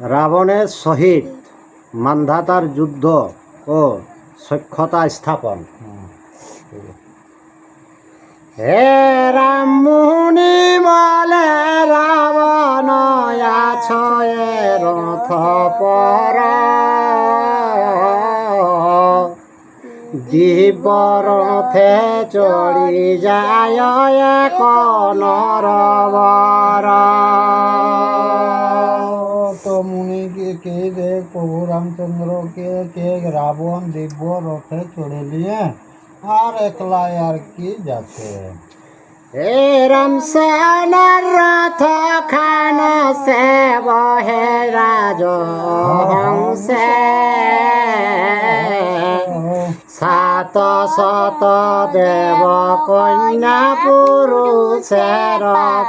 রাবণের সহিত মান্ধাতার যুদ্ধ ও সখ্যতা স্থাপন। হে রাম মুনি বলে রাবণ আছয়ে রথ পর, দিব্য রথে চড়ি যায় এক নরবর। তো মুনি কে দেখ প্রভু রামচন্দ্রকে কে রাবণ দিব্য রথে চড়ে নিয়ে আর একলাই আর কি যাচ্ছে। হে রাম সেনার রথ খান সে বহে রাজহংসে, সাত শত দেব কন্যা পুরুষের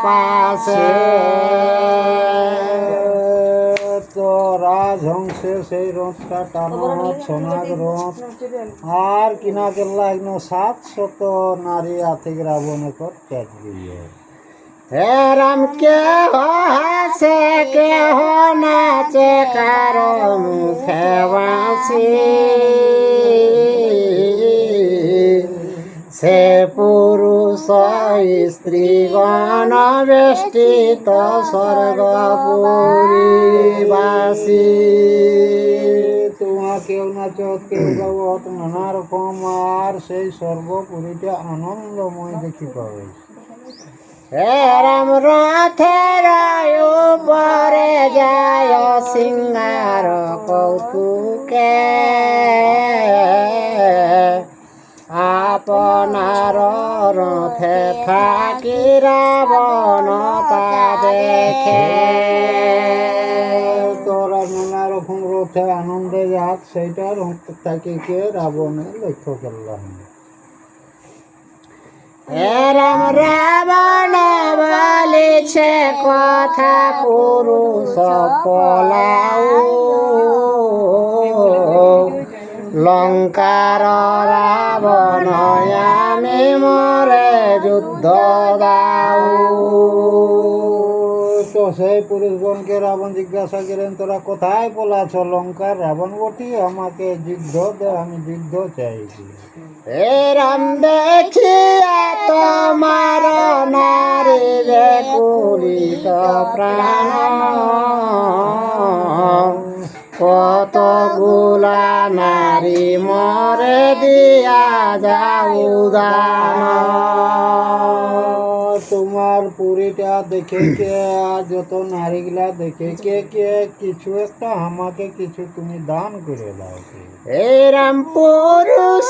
পাশে। তো রাজহংসে সেই রথটা টানো সোনার রথ আর কিনা কেল্লা 700 নারী আতিক রাবণে কর ত্যাগ দিয়ে। হে রাম কেহ হাসে কেহ নাচে কারো মুখে বাঁশি, সে পুরুষ স্ত্রীগণ বেষ্টিত স্বর্গপুরীবাসী। তোমার কেউ নাচত কেউ গাওত নানা রকম আর সেই সর্বপুরীটা আনন্দময় দেখি পাবে। হে রাম রথের উপরে যায় সিংহার কৌতুকে, আপনার রথে থাকি রাবণ তা দেখে। তোরা নানা রকম রথে আনন্দে যাক সেইটা রথ থাকি কে রাবণের লক্ষ্য করলাম। হে রাম রাবণ বলিছে কথা পুরুষ পলাউ, লঙ্কার রাবণ আমি মরে যুদ্ধ দাও। তো সেই পুরুষগণকে রাবণ জিজ্ঞাসা করেন তোরা কোথায় পলাছ? লঙ্কার রাবণ বটি, আমাকে যুদ্ধ দে, আমি যুদ্ধ চাইছি। হে রাম দেখিয়া তোমার নারী বেকুলিত প্রাণ, কতগুলা নারী মরে দিয়া যাও দান। তোমার পুরীটা দেখে কে আর যত নারীগুলা দেখে কে কে কিছু একটা আমাকে কিছু তুমি দান করে দাও। হে রাম পুরুষ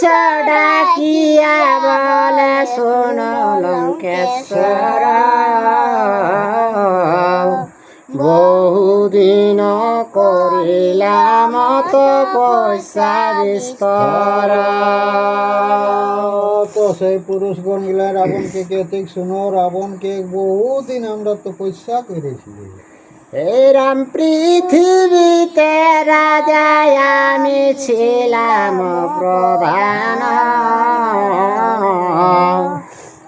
ডাকিয়া বলে শোন লঙ্কেশ্বর, বহুদিন করিলাম তো পয়সা বিস্তর। তো সেই পুরুষগণ গুলা রাবণকে কে ঠিক শুনো, রাবণকে বহুদিন আমরা তপস্যা করেছি। হে রাম পৃথিবীতে রাজা আমি ছিলাম প্রধান,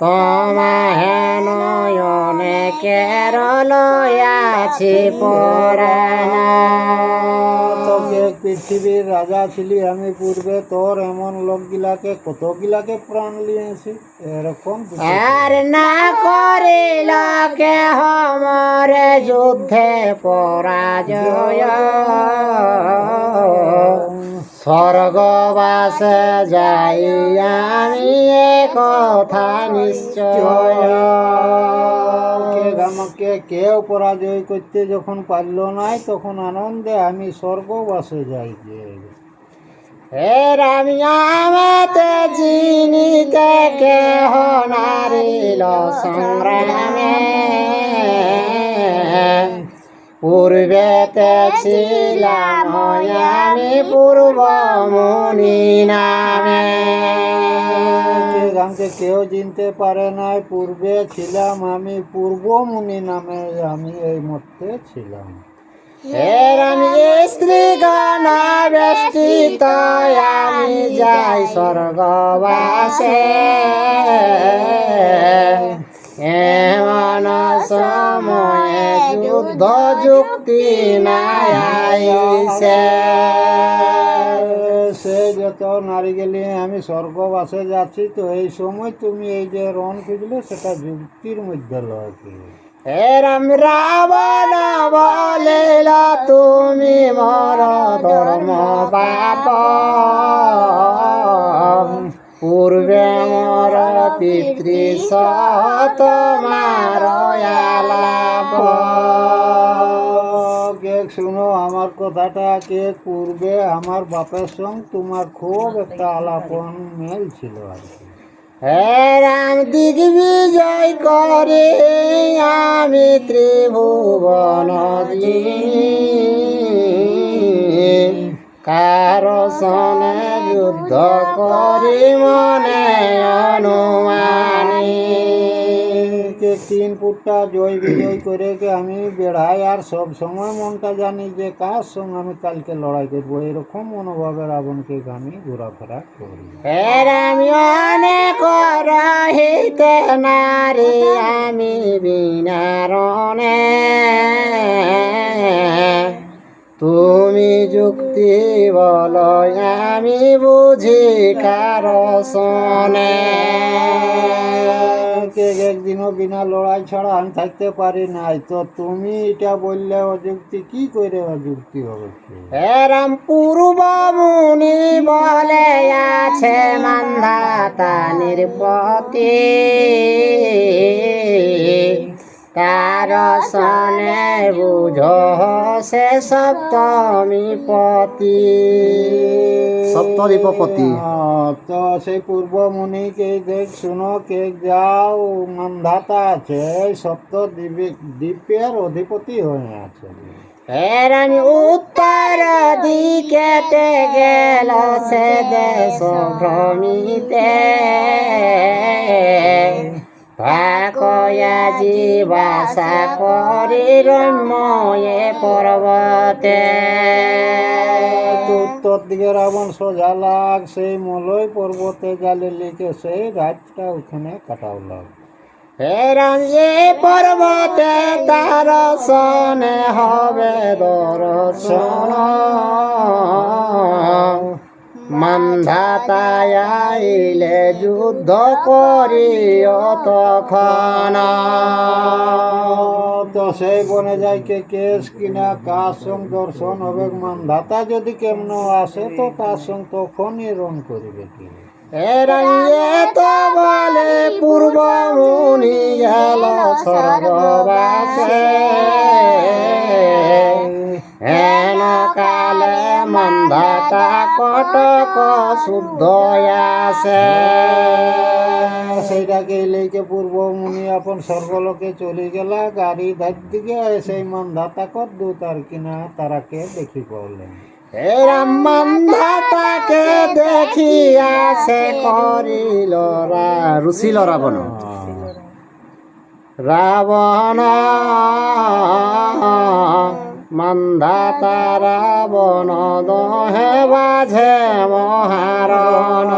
তোমাহে নয়নে কেরল আছি পরাণ। তোকে পৃথিবীর রাজা ছিলি আমি পূর্বে, তোর এমন লোকগুলাকে কতগুলাকে প্রাণ নিয়েছি এরকম। আর না করিল কেহ মরে যুদ্ধে পরাজয়, স্বর্গবাসে যাই আমি এ কথা নিশ্চয়। আমাকে কেউ পরাজয় করতে যখন পারল নাই তখন আনন্দে আমি স্বর্গবাসে যাই। হে রাম আমাতে জিনিতে কেহ নারিল সংগ্রামে, পূর্বেতে ছিলাম আমি পূর্ব মুনি নামে। আমাকে কেউ চিনতে পারে নাই, পূর্বে ছিলাম আমি পূর্ব মুনি নামে, আমি এই মধ্যে ছিলাম। হে রাম স্ত্রীগণ বেষ্টিত আমি যাই স্বর্গবাসে, এমন সময়ে যুদ্ধ যুক্তি নাই আইছে। সে যত নারী গেলে আমি স্বর্গবাসে যাচ্ছি, তো এই সময় তুমি এই যে রণ খুঁজলে সেটা যুক্তির মধ্যে লয় কি? হে রাম রাবণ বলিল তুমি মর ধর্ম পাপ, পূর্বে মর পিতৃ সহ তোমার আলাপ। কে শুনো আমার কথাটা, কে পূর্বে আমার বাপের সঙ্গে তোমার খুব একটা আলাপন মেল ছিল আর কি। হে রাম দিগ্বিজয় করে আমি ত্রিভুবন যিনি, কারো সনে যুদ্ধ করি মনে অনুমানী। কে 3 ফুটটা জয় বিজয় করে কে আমি বেড়াই, আর সব সময় মনটা জানি যে কার সঙ্গে আমি কালকে লড়াই করবো, এরকম মনোভাবে রাবণকে আমি ঘোরাফেরা করি। হে রাম অনেক রহিতে নারী আমি বিনারণে, তুমি যুক্তি বলো আমি বুঝি কারো শোনে। কে একদিনও বিনা লড়াই ছাড়া আমি থাকতে পারি নাই, তো তুমি এটা বললে অযুক্তি, কি করে অযুক্তি হবে? হে রাম পূর্ব মুনি বলে আছে মান্ধাতা নির্পতি, তার সনে বুঝ সে সপ্তমীপতি। সপ্তদ্বীপপতি। তো সেই পূর্ব মুনিকে দেখ শুনো, কে যাও মান্ধাতা আছে, সপ্ত দ্বীপের অধিপতি হয়ে আছে। হে রাম উত্তর দিকেতে গেল সে দেশ ভ্রমিতে, ভাকয়া জীবাসা করি রম্যে পর্বতে। উত্তর দিকে রাবণ সোজা লাগ সেই মলয় পর্বতে জালে লিখে সেই রাতটা ওখানে কাটাওলাম। হে রাম এ পর্বতে তার সনে হবে দর্শন, মান্ধাতায় আইলে যুদ্ধ করিও তখন। তো সেই বনে যায় কে কেস কিনা কার সঙ্গে দর্শন হবে, মান্ধাতা যদি কেমন আসে তো তার সঙ্গে তখনই রণ করিবে কি। হে রাম এ তো বলে পূর্ব মুনি গেল স্বর্গবাসে, হেন কালে মান্ধাতা কটক শুদ্ধ আসে। সেইটাকে লেকে পূর্ব মুনি আপন স্বর্গলোকে চলে গেলা, গাড়ি ধার দিকে সেই মান্ধাতা কর দু তার কিনা তারাকে দেখি পড়লেন। হে রাম মান্ধাতাকে দেখিয়া সে করিল রুচিল রাবণ। রাবণ মান্ধাতা রাবণ দহে বাজে মহারণ।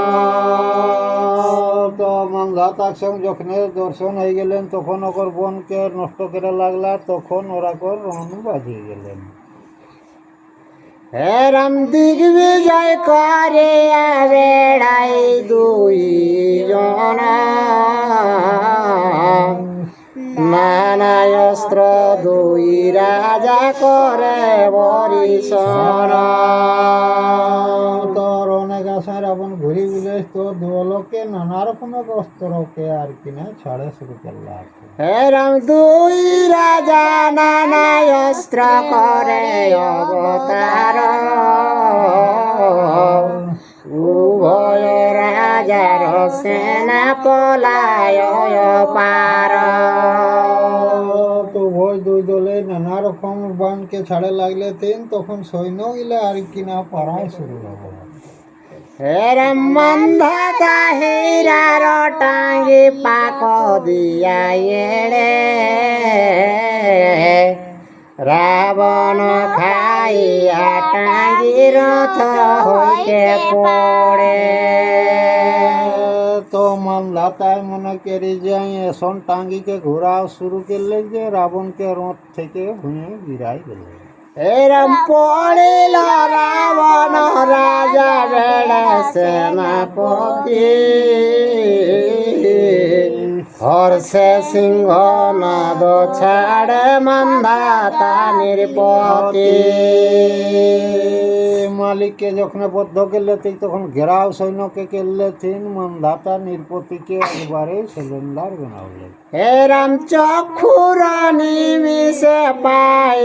তো মান্ধাতার সঙ্গে যখন দর্শন হয়ে গেলেন, তখন ওর বনকে নষ্ট করে লাগলা, তখন ওরা কর রণ বাজিয়ে গেলেন। হে রাম দিগ্বিজয় করে বেড়াই দুই জন, নানা অস্ত্র দুই রাজা করে বরিশন। তোর অনেক আশায় রাবণ ঘুরি বুলে তোর দুলোকে নানা রকমের অস্ত্রকে আর কিনা ছাড়ে শুরু করলা। হে রাম দুই রাজা নানা অস্ত্র করে অবতার, উভয় রাজার সেনা পলায় পার। তো ভয় দুই দলে নানা রকম বানকে ছাড়ে লাগলে তেন, তখন সৈন্য গিলা আর কিনা পাড়ায় শুরু হলো। হে রাম মান্ধাতা হীরার টাঙ্গি পাক দিয়া এড়ে, রাবণ খাইয়া টাঙ্গি রথ হইতে পড়ে। তো মানধাতায় মনে করি যাই এসন টাঙ্গিকে ঘোরাও শুরু করলে যে রাবণকে রথ থেকে ভুঁয়ে গিরাই গেল। এরম পড়িল রাবণ রাজা বেড়ে সেনাপতি, হর্ষে সিংহ নাদ ছাড়ে মান্ধাতা নির্পতি। মালিককে যখন বদ্ধ করলে ঠিক তখন ঘেরাও সৈন্যকে করলে থিন মানধাতা নির্পতিকে একবারে সিলিন্ডার বানাবলে। এরম চক্ষুর নিমিষে পাই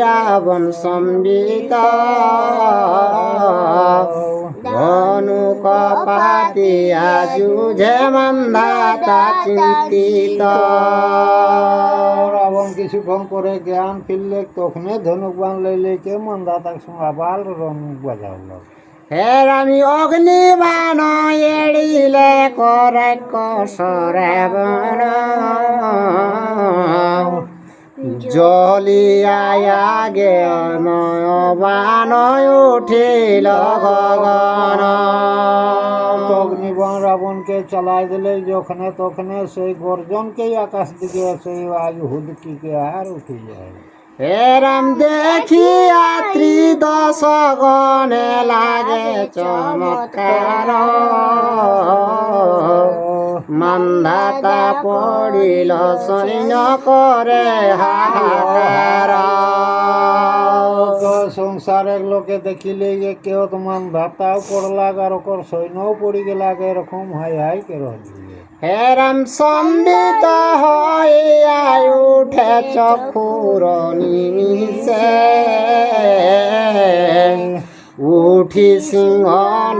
রাবণ সম্বিত, ধনুক পাতিয়া যুঝে মান্ধাতা চিন্তিত। রাবণ কিছুক্ষণ পরে জ্ঞান ফিরলে তখন ধনুক বান লইলে মানধাতার সঙ্গে আবার রং বাজালো। হের আমি অগ্নিবাণ এড়িলে করে কসরে বন, জলিয়া গে নয়বান উঠিল গগন। অগ্নিবাণ রাবণকে চালাই দিলে যখনে তখনে সেই গর্জনকেই আকাশ দিকে সেই আয়ু হুদকিকে আর উঠে যায়। এরম দেখিয়া ত্রিদশ গণে লাগে চমৎকার, মান্ধাতা পড়িল সৈন্য করে হাহাকার। সংসারের লোকে দেখিলে যে কেউ তো মানধাতাও পড়লাগ আর ওকর সৈন্যও পড়ি গেলাগ, এরকম হাই হাই কে রহিলে। হেরম সম্বিত হইয়া উঠে চক্ষুর নিমিষে, উঠি সিংহ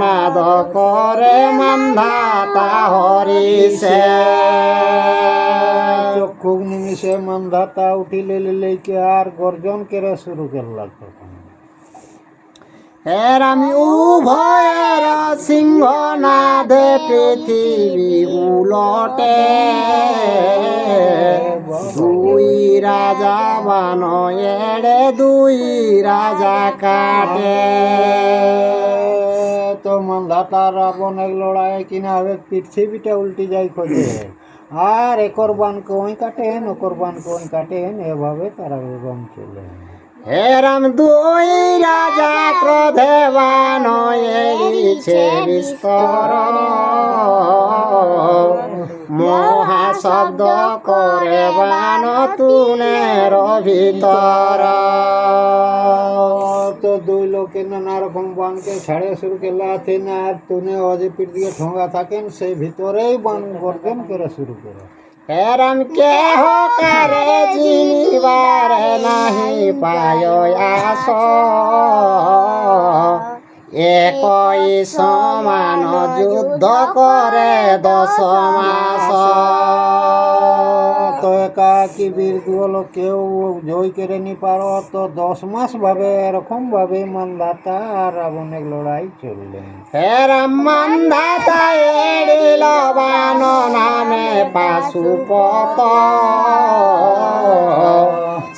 নাদ করে মান্ধাতা হরিষে। চক্ষু নিমিষে মানধাতা উঠিলে লেকে আর গর্জন করে শুরু করলাম তখন। এর আমি উভয়ের সিংহ নাদে পৃথিবী উলটে, দুই রাজা বান এড়ে দুই রাজা কাটে। তো মানধাতা রাবণের লড়াই কিনা হবে পৃথিবীটা উল্টি যাই খোঁজে, আর একর বানকে ওই কাটেন ওকর বানকে ওই কাটেন, এভাবে তারা রং চলে। এরম দুই রাজা ক্রোধে বান এড়িছে বিস্তর, মহাশব্দ করে বান তুনের ভিতর। তো দুই লোকে নানা রকম বানকে ছাড়ে শুরু করলে আছেন, আর তুনে অজে পিঠ দিয়ে ঠোঙা থাকেন সেই ভিতরেই বান গর্জন করে শুরু করে। এরম কেহ কারে জিনিবার নাহি পায় আস, একই সমান যুদ্ধ করে 10 মাস। তো একাকি বীর গুলো কেউ জয় করে নি পারো, তো 10 মাস ভাবে এরকম ভাবে মানধাতা আর রাবণের লড়াই চললেন। এরম মান্ধাতা এড়িল বান নামে পাশুপত,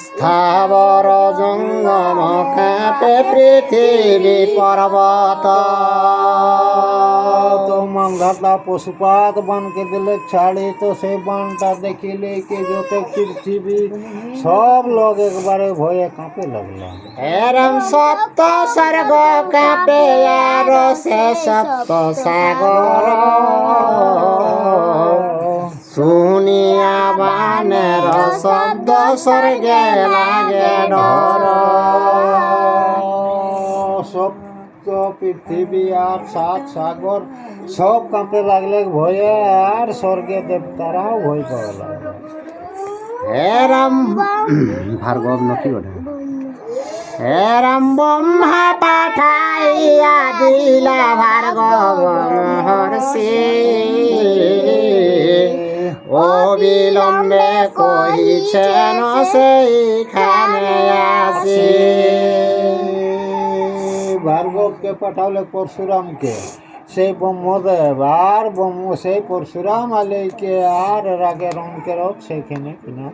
স্থাবর জঙ্গম কাঁপে পৃথিবী পর্বত। তো মানধাতা পশুপাত বানকে দিলে ছাড়ি, তো সেই বানটা দেখিলে কে যত পৃথিবী সব লোক একবারে ভয়ে কাঁপে লাগলাম। এরম সপ্ত স্বর্গ কাঁপে আর সে সপ্ত সাগর, শুনিয়া বানের শব্দ স্বর্গে লাগে ডর। সপ্ত পৃথিবী আর 7 সাগর সব কাঁপতে লাগলে ভয়ে, আর স্বর্গে দেবতারাও ভয় পাওয়া লাগলো। এরম ভার্গব নাকি ওটা, এরম ব্রহ্মা পাঠাইয়া দিলা ভার্গব মহর্ষি, অবিলম্বে কহিছেন সেইখানে আসি। ভার্গবকে পাঠালে পরশুরামকে, সেই ব্রহ্মদেব আর সেই পরশুরাম আলেকে আর রাগে রঙকে রোগ সেখানে কিনা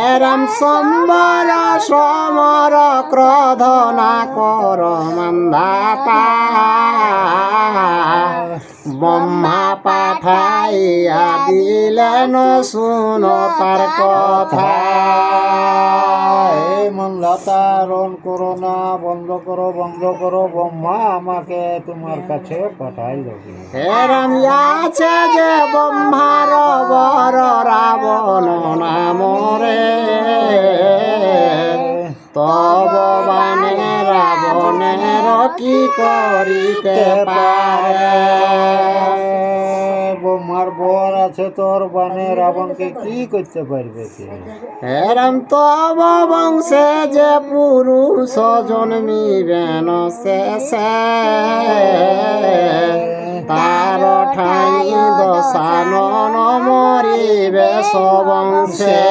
এরম সম্বর সমর ক্রোধ না কর মান্ধাতা, ব্রহ্মা পাঠাইয়া দিলেন শুনো তার কথা। এই মন্দাতা রণ করো না, বন্ধ করো ব্রহ্মা আমাকে তোমার কাছে পাঠাইল। এরম আছে যে ব্রহ্মার বর রাবণ নামরে, তব বানে রাবণের কি করিতে পারে। ব্রহ্মার বর আছে তোর বানে, রাবণকে কি করতে পারবে কে? এরম তব বংশে যে পুরুষ জন্মিবেন শেষে, তার ঠাই দশানন মরিবে সবংশে।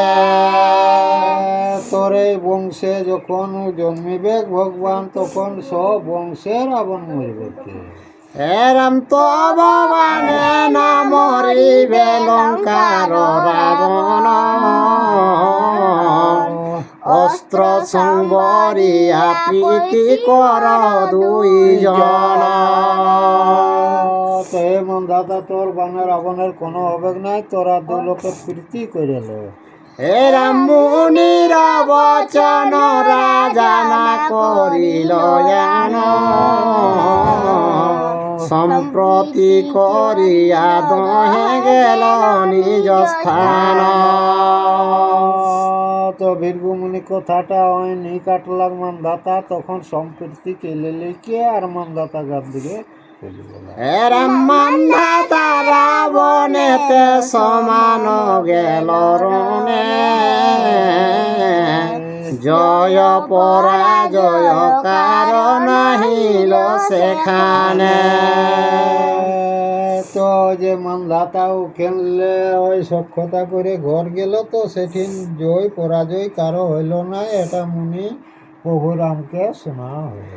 তোর এই বংশে যখন জন্মিবে ভগবান, তখন সব বংশে রাবণ মরবে কে? এরম তব বানে না মরিবে লঙ্কার রাবণ, অস্ত্র সংবরিয়া প্রীতি কর দুইজন। তো হে মন্দাতা তোর বানে রাবণের কোনো অবেগ নাই, তোরা দু লোকের প্রীতি করে লো। এরম মুনির বচন রাজা না করিল জান, সম্প্রতি করিয়া দহে গেল নিজ স্থান। তো ভীরভু মুনি কথাটা হয়নি কাটলাম মন্দাতা, তখন সম্প্রীতি কেলে লিখে আর মন্দাতা গার দিকে চলে গেল। এরম মান্ধাতা রাবণেতে সমান গেল রণে, জয় পরাজয় কারণ হিল সেখানে। তো যে মন্দাতাও খেললে ওই সক্ষতা করে ঘর গেল, তো সেদিন জয় পরাজয় কারো হইল না, এটা মুনি প্রভু রামকে শোনা হইল।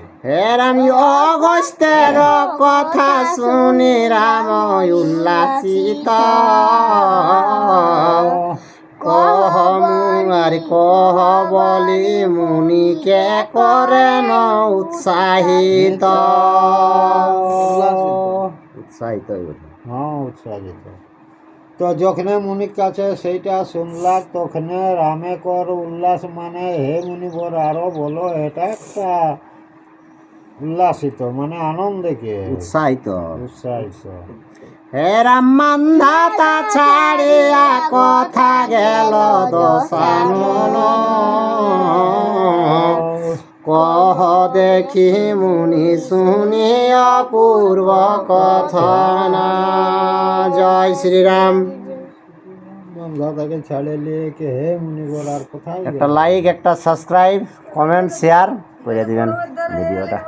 এরম অগস্ত্যের কথা শুনি রাম উল্লাসিত, কহ আর কহ বলি মুনিকে করেন উৎসাহিত। উৎসাহিত হ্যাঁ উৎসাহিত। তো যখন মুনির কাছে সেইটা শুনলাম, তখন রামে কর উল্লাস, মানে হে মুনিবর আরো বলো, এটা একটা উল্লাসিত মানে আনন্দে কে উৎসাহিত। উৎসাহিত। এরম মান্ধাতা ছাড়িয়া কথা গেল দশানন, কহ দেখি মুনি শুনি অপূর্ব কথন। জয় শ্রীরাম। দাদাকে ছাড়িয়ে কে হে মুনিবর আর কোথায় একটা লাইক, একটা সাবস্ক্রাইব, কমেন্ট, শেয়ার করে দিবেন ভিডিওটা।